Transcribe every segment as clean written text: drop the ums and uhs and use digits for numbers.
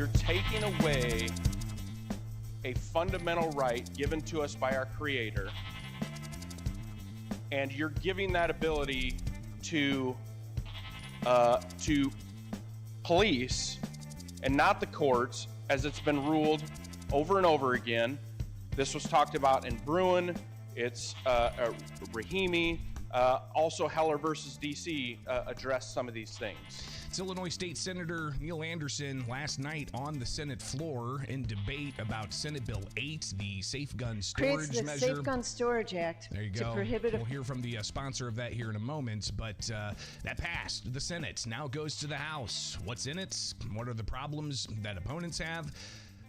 you're taking away a fundamental right given to us by our Creator, and you're giving that ability to police and not the courts, as it's been ruled over and over again. This was talked about in Bruin. It's Rahimi. Also, Heller versus DC addressed some of these things. It's Illinois State Senator Neil Anderson last night on the Senate floor in debate about Senate Bill 8, the Safe Gun Storage Creates the Measure. Safe Gun Storage Act. There you to go. Prohibit We'll hear from the sponsor of that here in a moment, but that passed the Senate. Now goes to the House. What's in it? What are the problems that opponents have?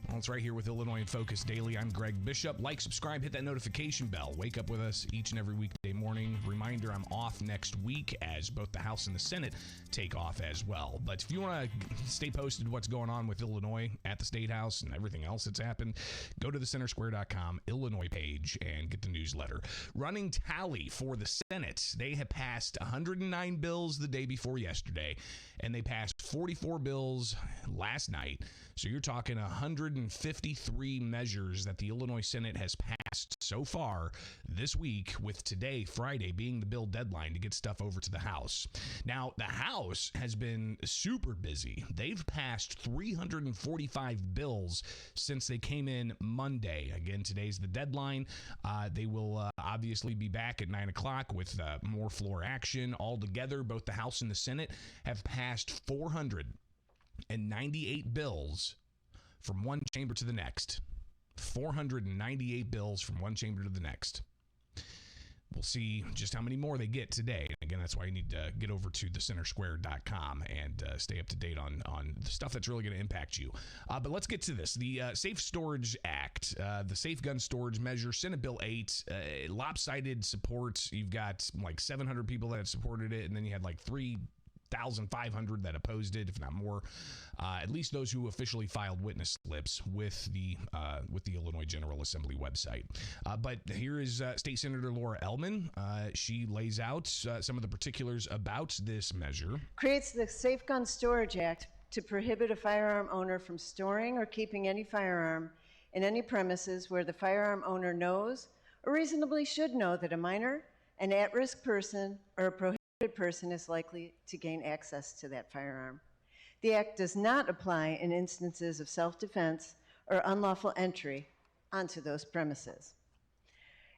Well, it's right here with Illinois in Focus Daily. I'm Greg Bishop. Like, subscribe, hit that notification bell. Wake up with us each and every weekday morning. Reminder, I'm off next week as both the House and the Senate take off as well. But if you want to stay posted what's going on with Illinois at the State House and everything else that's happened, go to the centersquare.com Illinois page and get the newsletter. Running tally for the Senate. They have passed 109 bills the day before yesterday, and they passed 44 bills last night. So you're talking 153 measures that the Illinois Senate has passed so far this week, with today, Friday, being the bill deadline to get stuff over to the House. Now, the House has been super busy. They've passed 345 bills since they came in Monday. Again, today's the deadline. They will obviously be back at 9 o'clock with more floor action. Altogether, both the House and the Senate have passed 498 bills from one chamber to the next. 498 bills from one chamber to the next. We'll see just how many more they get today. Again, that's why you need to get over to thecentersquare.com and stay up to date on the stuff that's really going to impact you. But let's get to this. The Safe Storage Act, the Safe Gun Storage Measure, Senate Bill 8, lopsided support. You've got like 700 people that have supported it, and then you had like 3,500 that opposed it, if not more. At least those who officially filed witness slips with the Illinois General Assembly website. But here is State Senator Laura Ellman. She lays out some of the particulars about this measure. Creates the Safe Gun Storage Act to prohibit a firearm owner from storing or keeping any firearm in any premises where the firearm owner knows or reasonably should know that a minor, an at-risk person, or a prohibited person is likely to gain access to that firearm. The Act does not apply in instances of self-defense or unlawful entry onto those premises.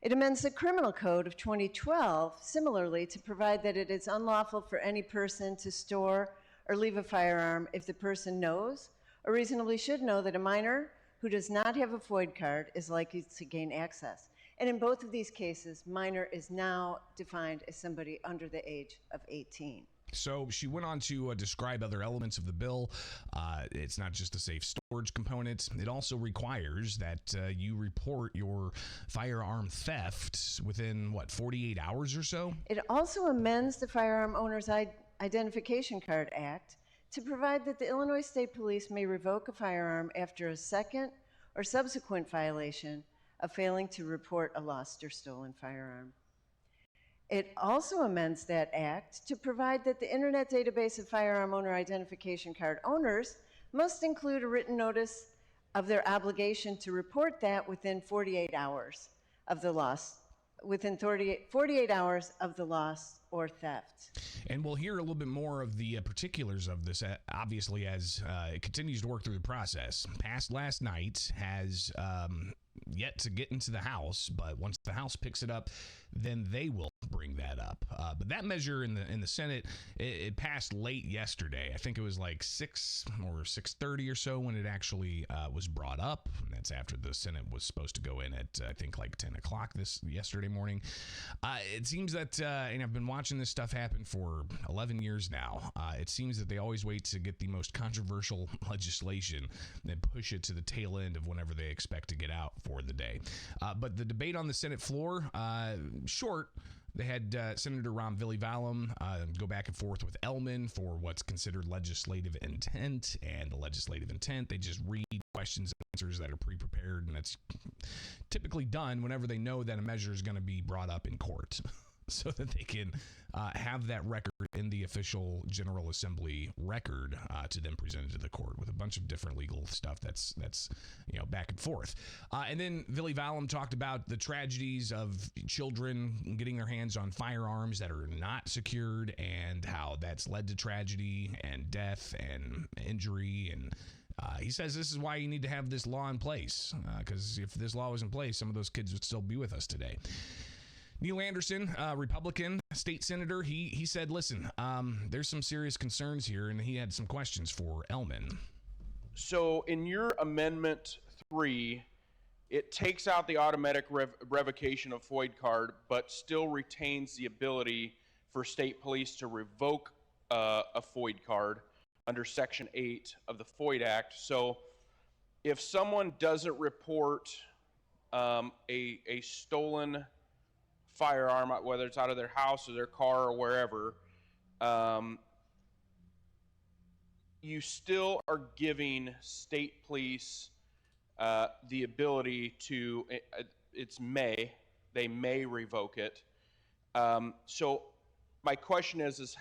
It amends the Criminal Code of 2012 similarly to provide that it is unlawful for any person to store or leave a firearm if the person knows or reasonably should know that a minor who does not have a FOID card is likely to gain access. And in both of these cases, minor is now defined as somebody under the age of 18. So she went on to describe other elements of the bill. It's not just a safe storage component. It also requires that you report your firearm theft within, 48 hours or so? It also amends the Firearm Owner's Identification Card Act to provide that the Illinois State Police may revoke a firearm after a second or subsequent violation of failing to report a lost or stolen firearm. It also amends that act to provide that the Internet database of firearm owner identification card owners must include a written notice of their obligation to report that within 48 hours of the loss, within 48 hours of the loss or theft. And we'll hear a little bit more of the particulars of this, obviously, as it continues to work through the process. Passed last night, has yet to get into the House, but once the House picks it up, then they will bring that up. But that measure in the Senate, it passed late yesterday. I think it was like 6 or 6:30 or so when it actually was brought up. And that's after the Senate was supposed to go in at, I think, like 10 o'clock yesterday morning. It seems that, and I've been watching this stuff happen for 11 years now, it seems that they always wait to get the most controversial legislation and then push it to the tail end of whenever they expect to get out for the day. But the debate on the Senate floor, short. They had Senator Ron Villivalum go back and forth with Ellman for what's considered legislative intent. And the legislative intent, they just read questions and answers that are pre-prepared, and that's typically done whenever they know that a measure is going to be brought up in court. so that they can have that record in the official General Assembly record to then present it to the court with a bunch of different legal stuff that's back and forth. And then Billy Valum talked about the tragedies of children getting their hands on firearms that are not secured and how that's led to tragedy and death and injury. And he says this is why you need to have this law in place, because if this law was in place, some of those kids would still be with us today. Neil Anderson, Republican state senator, he said, listen, there's some serious concerns here, and he had some questions for Ellman. So in your Amendment 3, it takes out the automatic revocation of FOID card, but still retains the ability for state police to revoke a FOID card under Section 8 of the FOID Act. So if someone doesn't report a stolen firearm, whether it's out of their house or their car or wherever, you still are giving state police the ability to, they may revoke it. So my question is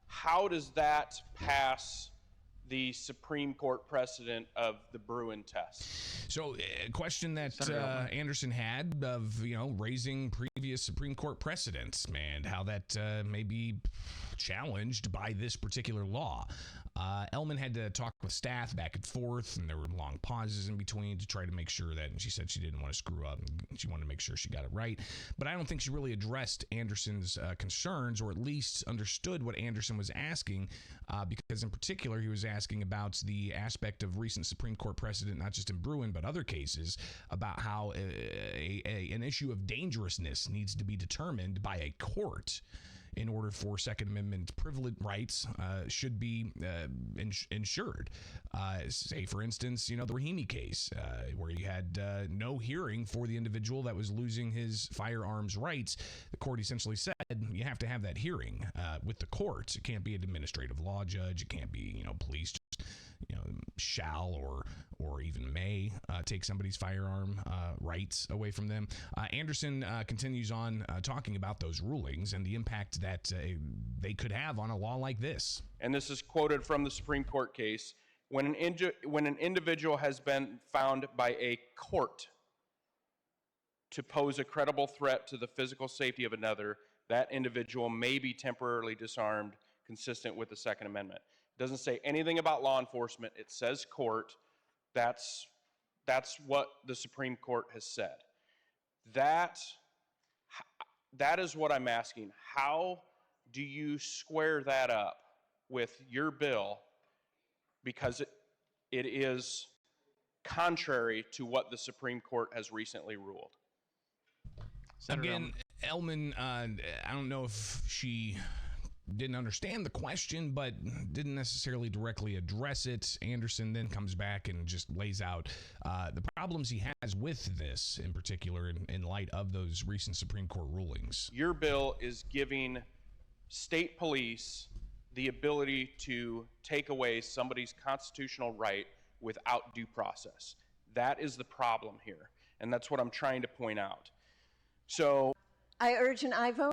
how does that pass the Supreme Court precedent of the Bruin test? So a question that Anderson had of, raising previous Supreme Court precedents, and how that may be challenged by this particular law. Ellman had to talk with staff back and forth, and there were long pauses in between to try to make sure that, and she said she didn't want to screw up, and she wanted to make sure she got it right. But I don't think she really addressed Anderson's concerns, or at least understood what Anderson was asking, because in particular, he was asking about the aspect of recent Supreme Court precedent, not just in Bruin, but other cases, about how an issue of dangerousness needs to be determined by a court in order for Second Amendment privilege rights should be ensured. Say, for instance, the Rahimi case, where you had no hearing for the individual that was losing his firearms rights. The court essentially said you have to have that hearing with the courts. It can't be an administrative law judge. It can't be, police just, shall or even may take somebody's firearm rights away from them. Anderson continues on talking about those rulings and the impact that they could have on a law like this. And this is quoted from the Supreme Court case. When an individual has been found by a court to pose a credible threat to the physical safety of another, that individual may be temporarily disarmed, consistent with the Second Amendment. It doesn't say anything about law enforcement. It says court. That's what the Supreme Court has said. That is what I'm asking. How do you square that up with your bill? Because it is contrary to what the Supreme Court has recently ruled. Senator Again, Ellman, I don't know if she didn't understand the question, but didn't necessarily directly address it. Anderson then comes back and just lays out the problems he has with this, in particular, in light of those recent Supreme Court rulings. Your bill is giving state police the ability to take away somebody's constitutional right without due process. That is the problem here, and that's what I'm trying to point out. So, I urge an aye vote.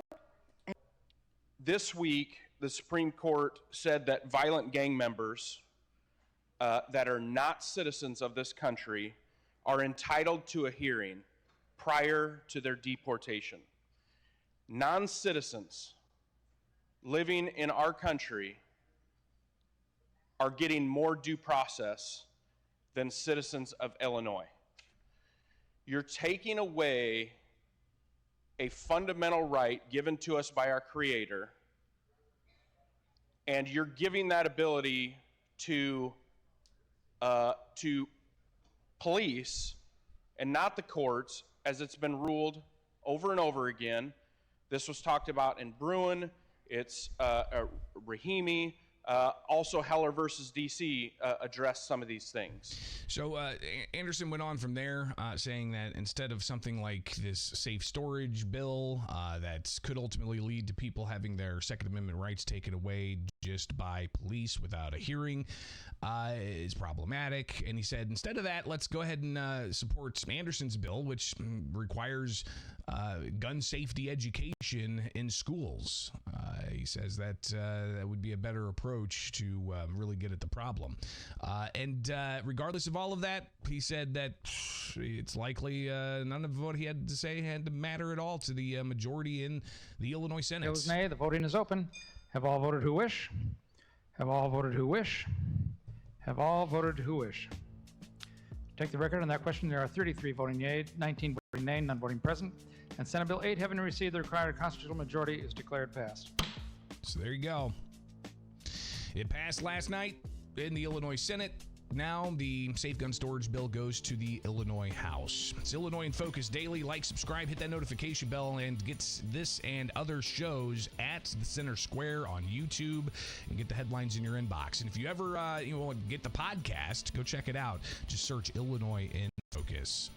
This week, the Supreme Court said that violent gang members that are not citizens of this country are entitled to a hearing prior to their deportation. Non-citizens living in our country are getting more due process than citizens of Illinois. You're taking away a fundamental right given to us by our Creator, and you're giving that ability to police and not the courts, as it's been ruled over and over again. This was talked about in Bruin. It's Rahimi. Also, Heller versus DC addressed some of these things. So Anderson went on from there, saying that instead of something like this safe storage bill that could ultimately lead to people having their Second Amendment rights taken away just by police without a hearing, is problematic. And he said, instead of that, let's go ahead and support Anderson's bill, which requires gun safety education in schools. He says that that would be a better approach to really get at the problem. And regardless of all of that, he said that it's likely none of what he had to say had to matter at all to the majority in the Illinois Senate. Opposed, nay. The voting is open. Have all voted who wish? Have all voted who wish? Have all voted who wish? Take the record on that question. There are 33 voting yea, 19 voting nay, none voting present. And Senate Bill 8, having received the required constitutional majority, is declared passed. So there you go. It passed last night in the Illinois Senate. Now the safe gun storage bill goes to the Illinois House. It's Illinois in Focus Daily. Like, subscribe, hit that notification bell, and get this and other shows at the Center Square on YouTube, and get the headlines in your inbox. And if you ever want to get the podcast, go check it out. Just search Illinois in Focus.